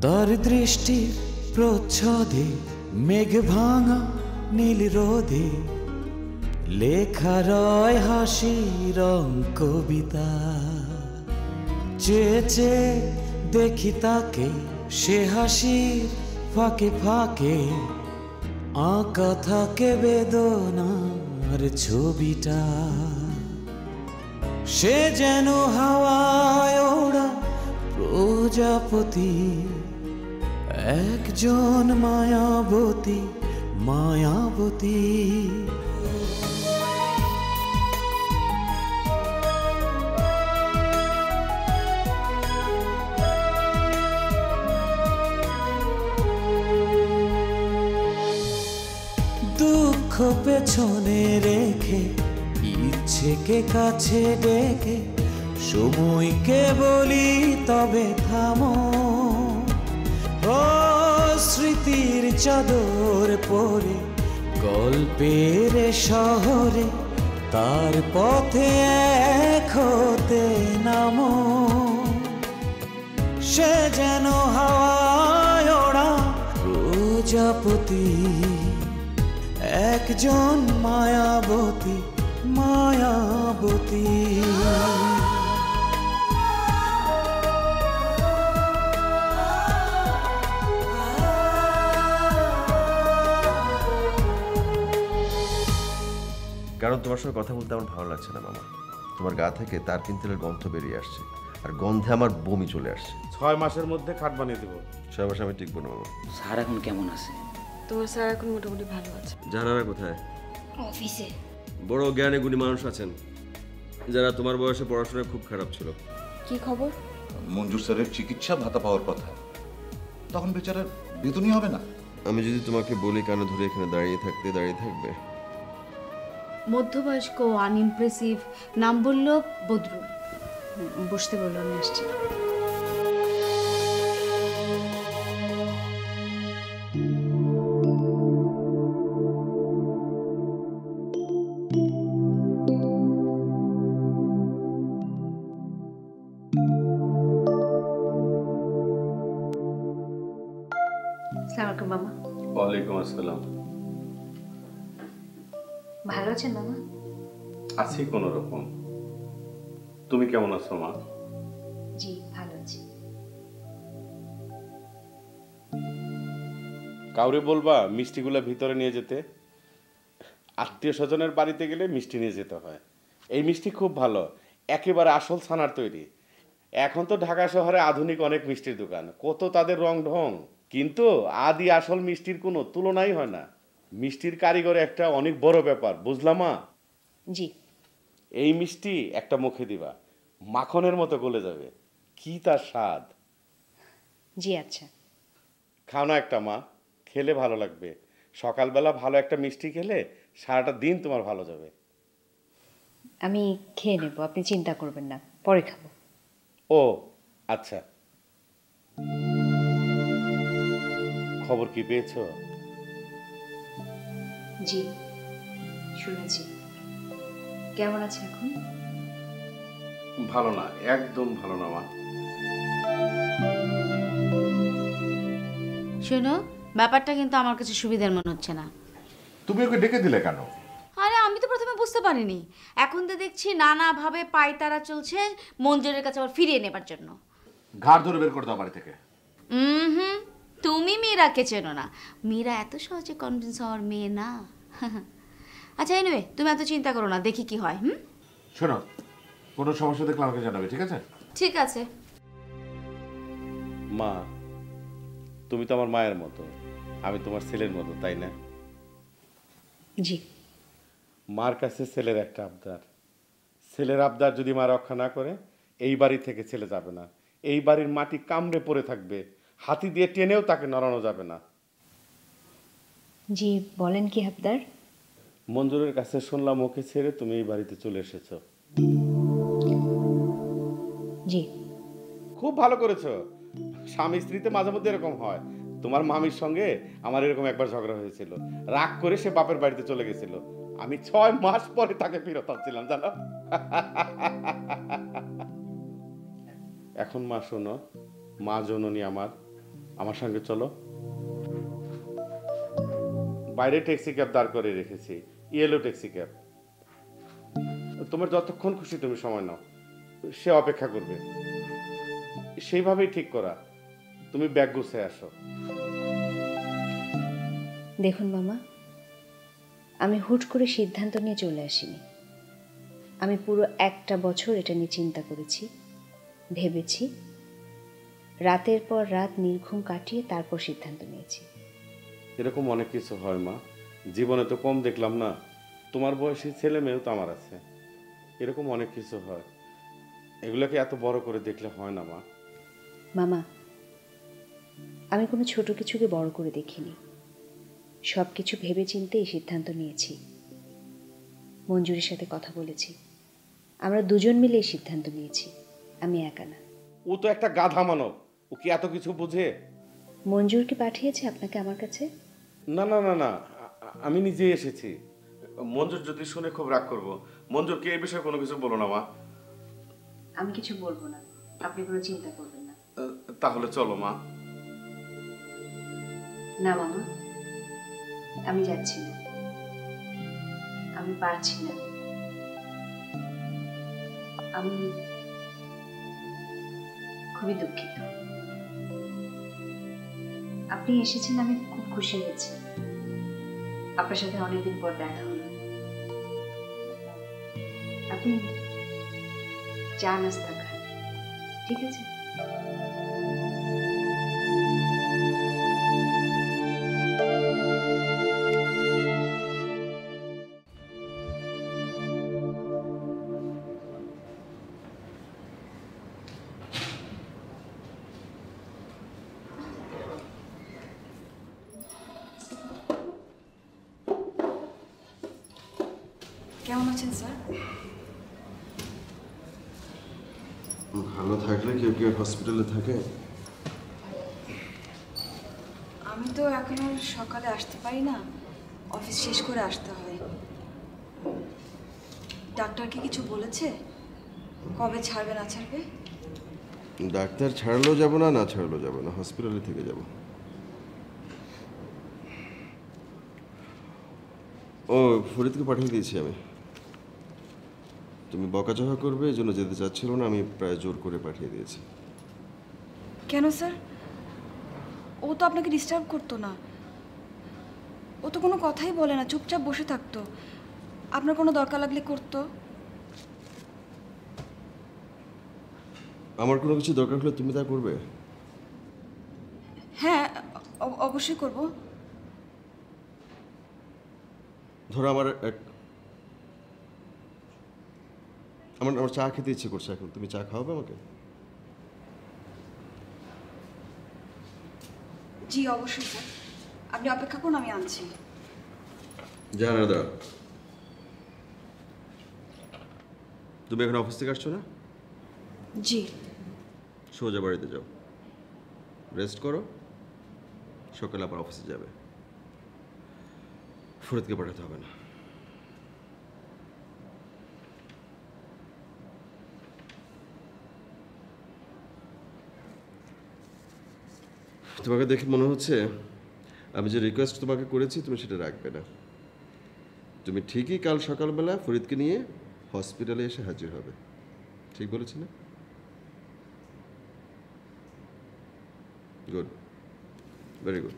তার দৃষ্টির প্রচ্ছদে মেঘ ভাঙা নীল রোদে লেখা রয় হাসির কবিতা। চেয়ে চেয়ে দেখি তাকে, সে হাসির ফাঁকে ফাঁকে আঁকা থাকে বেদনার ছবিটা। সে যেন হাওয়ায় ওড়া প্রজাপতি, একজন মায়াবতী মায়াবতী। দুঃখ পেছনে রেখে ইচ্ছেকে কাছে ডেকে সময়কে বলি তবে থামো। ও স্মৃতির চাদর পরে গল্পের শহরে তার পথে এক হতে নামো। সে যেন হাওয়ায় ওড়া প্রজাপতি, একজন মায়াবতী মায়াবতী। কারণ তোমার সঙ্গে কথা বলতে আমার ভালো লাগছে না মামা। তোমার গা থেকে তার কিনতেলের গন্ধ বেরিয়ে আসছে, আর গন্ধে আমার বমি চলে আসছে। 6 মাসের মধ্যে খাট বানিয়ে দেবো। 6 মাস আমি টিকবো না মামা। স্যার এখন কেমন আছে? তোমার স্যার এখন মোটামুটি ভালো আছে। জানারা কোথায়? অফিসে। বড় জ্ঞানী গুণী মানুষ আছেন যারা তোমার বয়সে পড়াশোনায় খুব খারাপ ছিল। কি খবর? মঞ্জুর স্যারের চিকিৎসা ভাতা পাওয়ার কথা, তখন বেচারার বেতনই হবে না। আমি যদি তোমাকে বলি কানে ধরে এখানে দাঁড়িয়ে থাকবে? মধ্যবয়স্ক আনইমপ্রেসিভ, নাম বলল বদরুল। বসতে বললো, আমি আসছি। আসসালামু আলাইকুম মামা। ওয়ালাইকুম আসসালাম। ভালো আছেন মামা? আছি কোনো রকম। তুমি কেমন আছো মা? জি ভালো আছি। কাউরে বলবা মিষ্টিগুলা ভিতরে নিয়ে যেতে। আত্মীয় স্বজনের বাড়িতে গেলে মিষ্টি নিয়ে যেতে হয়। এই মিষ্টি খুব ভালো, একেবারে আসল ছানার তৈরি। এখন তো ঢাকা শহরে আধুনিক অনেক মিষ্টির দোকান, কত তাদের রং ঢং, কিন্তু আদি আসল মিষ্টির কোনো তুলনাই হয় না। মিষ্টির কারিগর একটা অনেক বড় ব্যাপার, বুঝলাম মা? জি। এই মিষ্টি একটা মুখে দিবা, মাখনের মতো গলে যাবে, কি তার স্বাদ। জি আচ্ছা। খাও না একটা মা, খেলে ভালো লাগবে। সকালবেলা ভালো একটা মিষ্টি খেলে সারাটা দিন তোমার ভালো যাবে। আমি খেয়ে নেব, আপনি চিন্তা করবেন না, পরে খাবো। ও আচ্ছা, খবর কি পেয়েছো? জি শুনেছি। কেমন আছে এখন? ভালো না, একদম ভালো না মা। শোনো, ব্যাপারটা কিন্তু আমার কাছে সুবিধার মনে হচ্ছে না। তুমি ওকে ডেকে দিলে কেন? আরে আমি তো প্রথমে বুঝতে পারিনি, এখন তো দেখছি নানাভাবে পায়তারা চলছে মঞ্জুরের কাছে আবার ফিরিয়ে নেবার জন্য। ঘাড় ধরে বের করে দাও বাড়ি থেকে। হুম, তুমি মীরাকে চেনো না, মীরা এত সহজে কনভিন্স হওয়ার মেয়ে না। আচ্ছা এনিওয়ে, তুমি এত চিন্তা করো না, দেখি কি হয়। শোনো, কোনো সমস্যা দেখলে আমাকে জানাবে, ঠিক আছে? ঠিক আছে। মা, তুমি তো আমার মায়ের মতো, আমি তোমার ছেলের মতো, তাই না? জি। মার কাছে ছেলের একটা আবদার, ছেলের আবদার যদি মা রক্ষা না করে এই বাড়ি থেকে ছেলে যাবে না। এই বাড়ির মাটি কামড়ে পড়ে থাকবে, হাতি দিয়ে টেনেও তাকে নড়ানো যাবে না। জি বলেন কি আবদার? মঞ্জুরের কাছে শুনলাম ওকে ছেড়ে তুমি এই বাড়িতে চলে এসেছো। জি। খুব ভালো করেছো। স্বামী স্ত্রীতে মাঝে মধ্যে এরকম হয়। তোমার মামির সঙ্গে আমার এরকম একবার ঝগড়া হয়েছিল, রাগ করে সে বাপের বাড়িতে চলে গেছিল। আমি 6 মাস পরে তাকে ফেরত আনছিলাম, জানো। এখন মা শোনো, মা জননী আমার, আমার সঙ্গে চলো। বাইরে ট্যাক্সি ক্যাব দাঁড় করে রেখেছি, ইয়েলো ট্যাক্সি ক্যাব। তোমার যতক্ষণ খুশি তুমি সময় নাও, সে অপেক্ষা করবে। সেইভাবেই ঠিক করা। তুমি ব্যাগ গুছিয়ে আসো। দেখুন মামা, আমি হুট করে সিদ্ধান্ত নিয়ে চলে আসিনি। আমি পুরো একটা বছর এটা নিয়ে চিন্তা করেছি, ভেবেছি, রাতের পর রাত নির্ঘুম কাটিয়ে তারপর সিদ্ধান্ত নিয়েছি। এরকম অনেক কিছু হয় মা, জীবনে তো কম দেখলাম না। তোমার বয়সী ছেলে মেয়েও তো আমার আছে, এরকম অনেক কিছু হয়। এগুলোকে এত বড় করে দেখলে হয় না মা। মামা, আমি কোনো ছোট কিছুকে বড় করে দেখিনি, সব কিছু ভেবে চিন্তে এই সিদ্ধান্ত নিয়েছি। মঞ্জুরির সাথে কথা বলেছি, আমরা দুজন মিলে এই সিদ্ধান্ত নিয়েছি, আমি একা না। ও তো একটা গাধা মানব, ও কি এত কিছু বুঝে? মঞ্জুরকে পাঠিয়েছে আপনাকে আমার কাছে? না না না না, আমি নিজেই এসেছি। মঞ্জুর যদি শুনে খুব রাগ করবো। মঞ্জুরকে এই বিষয়ে কোনো কিছু বলো না মা। আমি কিছু বলবো না, আপনি কোনো চিন্তা করবেন না। তাহলে চলো মা। না মামা, আমি যাচ্ছি না, আমি পারছি না। আমি খুবই দুঃখিত। আপনি এসেছেন, আমি খুব খুশি হয়েছি। আপনার সাথে অনেকদিন পর দেখা হলো। আপনি চা নাস্তা খান, ঠিক আছে? কেমন আছেন স্যার? ভালো থাকলে কেউ কেউ হসপিটালে থাকে। আমি তো এখন আর সকালে আসতে পারি না, অফিস শেষ করে আসতে হয়। ডাক্তার কি কিছু বলেছে কবে ছাড়বে না ছাড়বে? ডাক্তার ছাড়লেও যাবো না, না ছাড়লেও যাবো না, হসপিটালে থেকে যাব। ও ফরিদকে পাঠিয়ে দিয়েছি আমি। তুমি বকাঝকা করবে এই জন্য যেতে চাচ্ছিল না, আমি প্রায় জোর করে পাঠিয়ে দিয়েছি। কেন স্যার? ও তো আপনাকে ডিস্টার্ব করতো না, ও তো কোনো কথাই বলে না, চুপচাপ বসে থাকতো। আপনার কোনো দরকার লাগলে করতো। আমার কোনো কিছু দরকার হলে তুমি তা করবে? হ্যাঁ, অবশ্যই করব। ধরো আমার আমার চা খেতে ইচ্ছে করছে এখন, তুমি চা খাওয়াবে আমাকে? জি অবশ্যই স্যার, আপনি অপেক্ষা করুন, আমি আনছি। জানা দাও, তুমি এখন অফিস থেকে আসছো না? জি। সোজা বাড়িতে যাও, রেস্ট করো, সকালে আবার অফিসে যাবে। ফরিদকে পাঠাতে হবে না। তোমাকে দেখে মনে হচ্ছে আমি যে রিকোয়েস্ট তোমাকে করেছি তুমি সেটা রাখবে না। তুমি ঠিকই কাল সকালবেলা ফরিদকে নিয়ে হসপিটালে এসে হাজির হবে, ঠিক বলেছি না? Good, very good.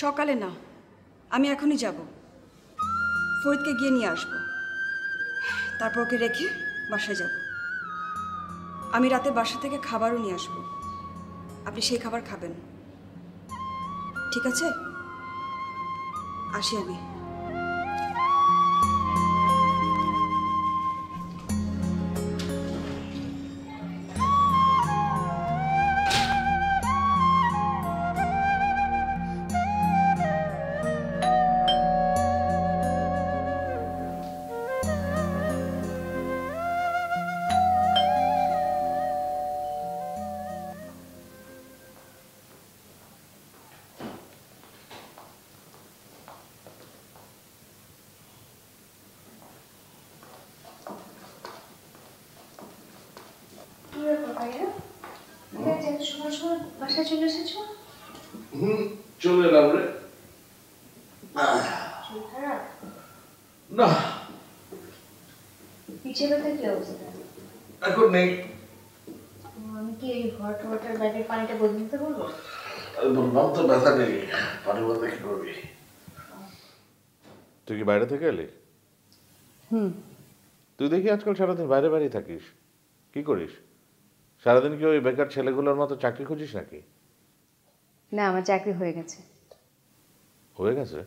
সকালে না, আমি এখনই যাব, ফরিদকে গিয়ে নিয়ে আসব, তারপর ওকে রেখে বাসায় যাব। আমি রাতে বাসা থেকে খাবারও নিয়ে আসব, আপনি সেই খাবার খাবেন, ঠিক আছে? আসি আমি। এত সময় সময় বাসায় চলে এসেছো? চলে এলাম রে। শরীর খারাপ? না, পিছিয়ে ব্যথা কি অবস্থা? এখন নেই। আমি কি এই হট ওয়াটার ব্যাগের পানিটা বদলে দিতে বলবো? বললাম তো ব্যথা নেই, পানি বলতে কি করবি? তুই কি বাইরে থেকে এলি? তুই দেখি আজকাল সারাদিন বাইরে বাইরে থাকিস, কি করিস? সারাদিন কি ওই বেকার ছেলেগুলোর মতো চাকরি খুঁজিস নাকি? না, আমার চাকরি হয়ে গেছে। হয়ে গেছে?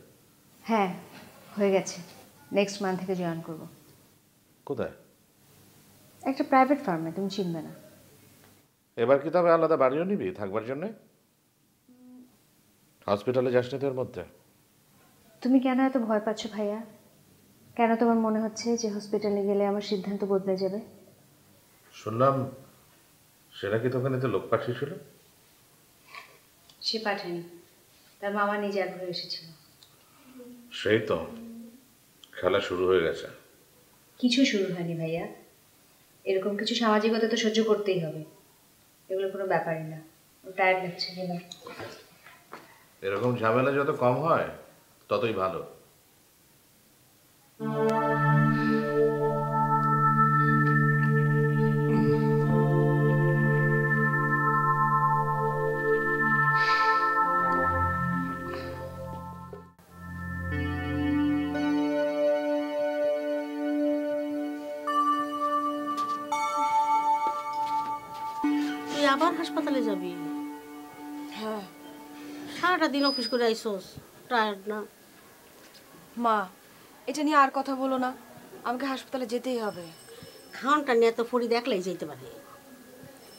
হ্যাঁ, হয়ে গেছে। নেক্সট মান্থ থেকে জয়েন করব। কোথায়? একটা প্রাইভেট ফার্মে, তুমি চিনবে না। এবার কি তবে আলাদা বাড়িও নিবি থাকবার জন্যে? হসপিটালে যাস না তোর মধ্যে? তুমি কেন এত ভয় পাচ্ছ ভাইয়া? কেন তোমার মনে হচ্ছে যে হসপিটালে গেলে আমার সিদ্ধান্ত বদলে যাবে? শুনলাম সেটা কি তোকে নিতে লোক পাঠিয়েছিল? সে পাঠায়নি, তার মামা নিজে আগ্রহে এসেছিল। সেই তো, খেলা শুরু হয়ে গেছে। কিছু শুরু হয়নি ভাইয়া, এরকম কিছু সামাজিকতা তো সহ্য করতেই হবে। এগুলো কোনো ব্যাপারই না। টায়ার্ড লাগছে গেলাম। এরকম ঝামেলা যত কম হয় ততই ভালো। তুই আবার হাসপাতালে যাবি? হ্যাঁ সারাটা দিন অফিস করে আইসোস, টায়ার্ড না? মা, এটা নিয়ে আর কথা বলো না, আমাকে হাসপাতালে যেতেই হবে। খাওয়ানটা নিয়ে তো ফরিদ একলাই যেতে পারে।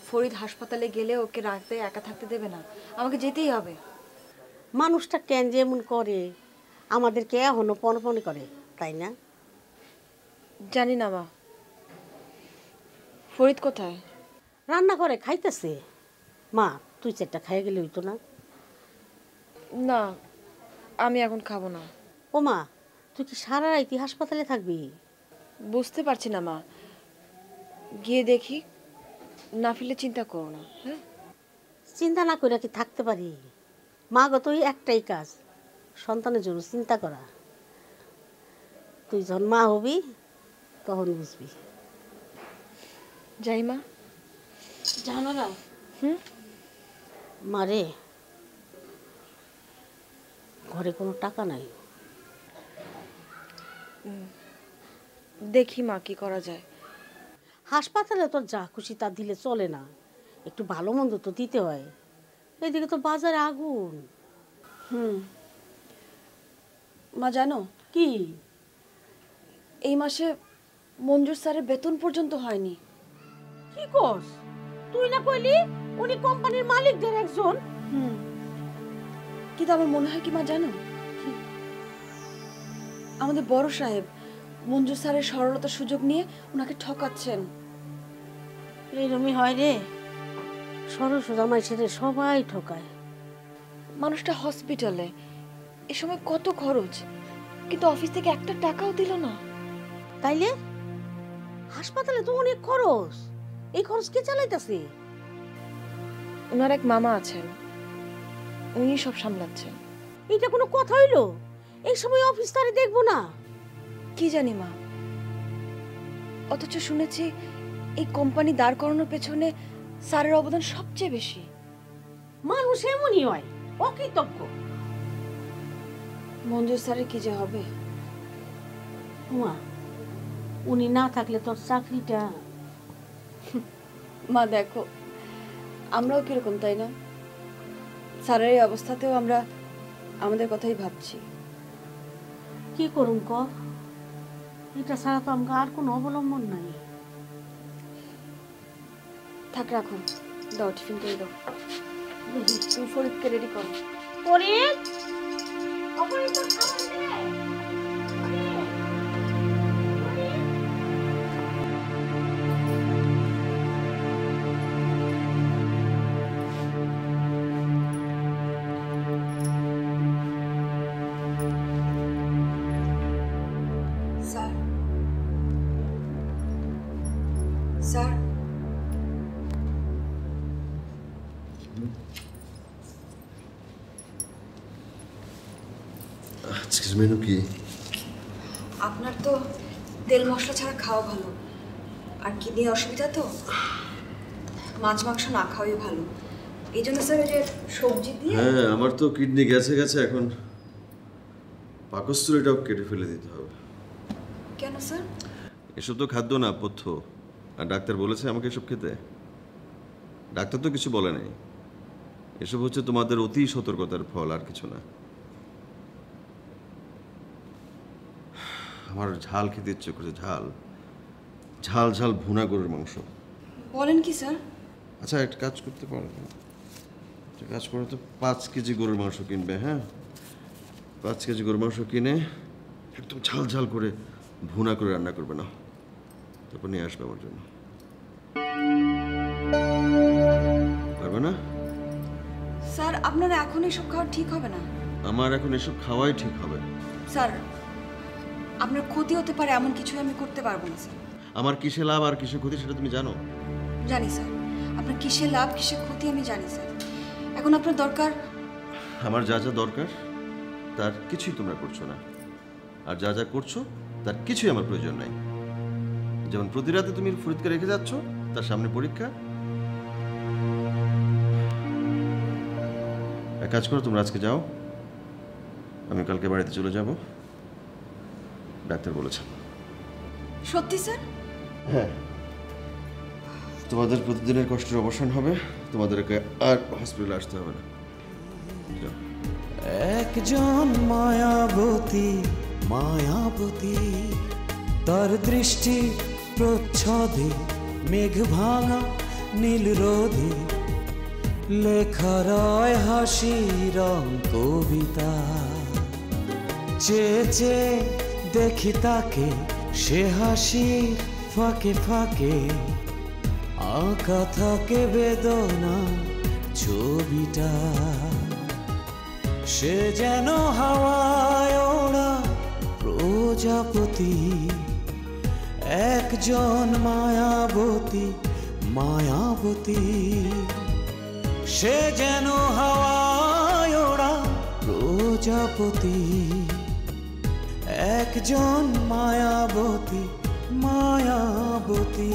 ফরিদ হাসপাতালে গেলে ওকে রাতে একা থাকতে দেবে না, আমাকে যেতেই হবে। মানুষটা কেন যে এমন করে, আমাদেরকে এখনো পনপন করে, তাই না? জানি না মা। ফরিদ কোথায়? রান্না করে খাইতেছে। মা, তুই চারটা খাইয়ে গেলে হইতো না? না, আমি এখন খাবো না। ও মা, তুই কি সারা রাইতি হাসপাতালে থাকবি? বুঝতে পারছি না মা, গিয়ে দেখি, না ফিরলে চিন্তা করো না। হ্যাঁ, চিন্তা না করে কি থাকতে পারি? মা গো, তুই একটাই কাজ, সন্তানের জন্য চিন্তা করা। তুই যখন মা হবি তখন বুঝবি। যাই মা। জানো না হুম, মারে, ঘরে কোনো টাকা নাই। দেখি মা কি করা যায়। হাসপাতালে তো যা খুশি তা দিলে চলে না, একটু ভালো মন্দ তো দিতে হয়। এইদিকে তো বাজারে আগুন। মা জানো কি? এই মাসে মঞ্জুর স্যারের বেতন পর্যন্ত হয়নি। কি কস? তুই না কইলি উনি কোম্পানির মালিকদের একজন? কিন্তু আমার মনে হয় কি মা জানো, আমাদের বড় সাহেব মঞ্জুর স্যারের সরলতার সুযোগ নিয়ে ওনাকে ঠকাচ্ছেন। এইরকমই হয় রে, সরল সোজা মানুষের সবাই ঠকায়। মানুষটা হসপিটালে, এ সময় কত খরচ, কিন্তু অফিস থেকে একটা টাকাও দিল না। তাইলে হাসপাতালে তো অনেক খরচ, এই খরচ কে চালাইতেছে? ওনার এক মামা আছেন, উনি সব সামলাচ্ছেন। এটা কোনো কথা হইলো? এই সময় অফিস তারে দেখবো না? কি জানি মা, অথচ শুনেছি এই কোম্পানি দাঁড় করানোর পেছনে স্যারের অবদান সবচেয়ে বেশি। মানুষ এমনই হয়, অকৃতজ্ঞ। মঞ্জুর স্যারের কি যে হবে। মা, উনি না থাকলে তোর চাকরিটা। মা দেখো, আমরাও কিরকম, তাই না? স্যারের এই অবস্থাতেও আমরা আমাদের কথাই ভাবছি। কি করুম ক? এটা ছাড়া তো আমাকে আর কোনো অবলম্বন নাই। থাক, রাখো, দাও টিফিন করে দাও। তুমি ফরিদকে রেডি করো। ফরিদ, স্যার, স্যার, আজকের মেনু কি? আপনার তো তেল মশলা ছাড়া খাওয়া ভালো, আর কিডনির অসুবিধা তো মাছ মাংস না খাওয়াই ভালো। এই জন্য স্যার ওই যে সবজি দিয়ে। হ্যাঁ, আমার তো কিডনি গেছে এখন পাকস্থলীটাও কেটে ফেলে দিতে হবে। কেন স্যার? এসব তো খাদ্য না, পথ্য। আর ডাক্তার বলেছে আমাকে এসব খেতে? ডাক্তার তো কিছু বলে নাই। এসব হচ্ছে তোমাদের অতি সতর্কতার ফল, আর কিছু না। আমার ঝাল খেতে ইচ্ছে করছে, ঝাল ঝাল ঝাল ভুনা গরুর মাংস। বলেন কি স্যার? আচ্ছা, একটা কাজ করতে পারো, একটা কাজ করে তো 5 কেজি গরুর মাংস কিনবে। হ্যাঁ, 5 কেজি গরুর মাংস কিনে একদম ঝাল ঝাল করে ভুনা করে রান্না করবে না, তারপর নিয়ে আসবে আমার জন্য। পারবে না? স্যার আপনার এখন এসব খাওয়া ঠিক হবে না। আমার এখন এসব খাওয়াই ঠিক হবে। স্যার আপনার ক্ষতি হতে পারে, এমন কিছু আমি করতে পারবো না স্যার। আমার কিসে লাভ আর কিসে ক্ষতি সেটা তুমি জানো? জানি স্যার, আপনার কিসের লাভ কিসের ক্ষতি আমি জানি স্যার। এখন আপনার দরকার, আমার যা যা দরকার তার কিছুই তোমরা করছো না, আর যা যা করছো তার কিছুই আমার প্রয়োজন নাই। যেমন প্রতি রাতে তুমি ফরিদকে রেখে যাচ্ছ, তার সামনে পরীক্ষা। এক কাজ করো, তোমরা আজকে যাও, আমি কালকে বাড়িতে চলে যাব, ডাক্তার বলেছেন। সত্যি স্যার? হ্যাঁ, তোমাদের প্রতিদিনের কষ্টের অবসান হবে, তোমাদেরকে আর হসপিটালে আসতে হবে না। যাও। একজন মায়াবতী মায়াবতী, তার দৃষ্টি প্রচ্ছদে মেঘ ভাঙা নীল রোদে লেখা রয় হাসি রং কবিতা। চেয়ে চেয়ে দেখি তাকে, সে হাসির ফাঁকে ফাঁকে আঁকা থাকে বেদনা ছবিটা। সে যেন হাওয়ায় ওড়া প্রজাপতি, একজন মায়াবতী মায়াবতী। সে যেন হাওয়ায় ওড়া প্রজাপতি, একজন মায়াবতী মায়াবতী।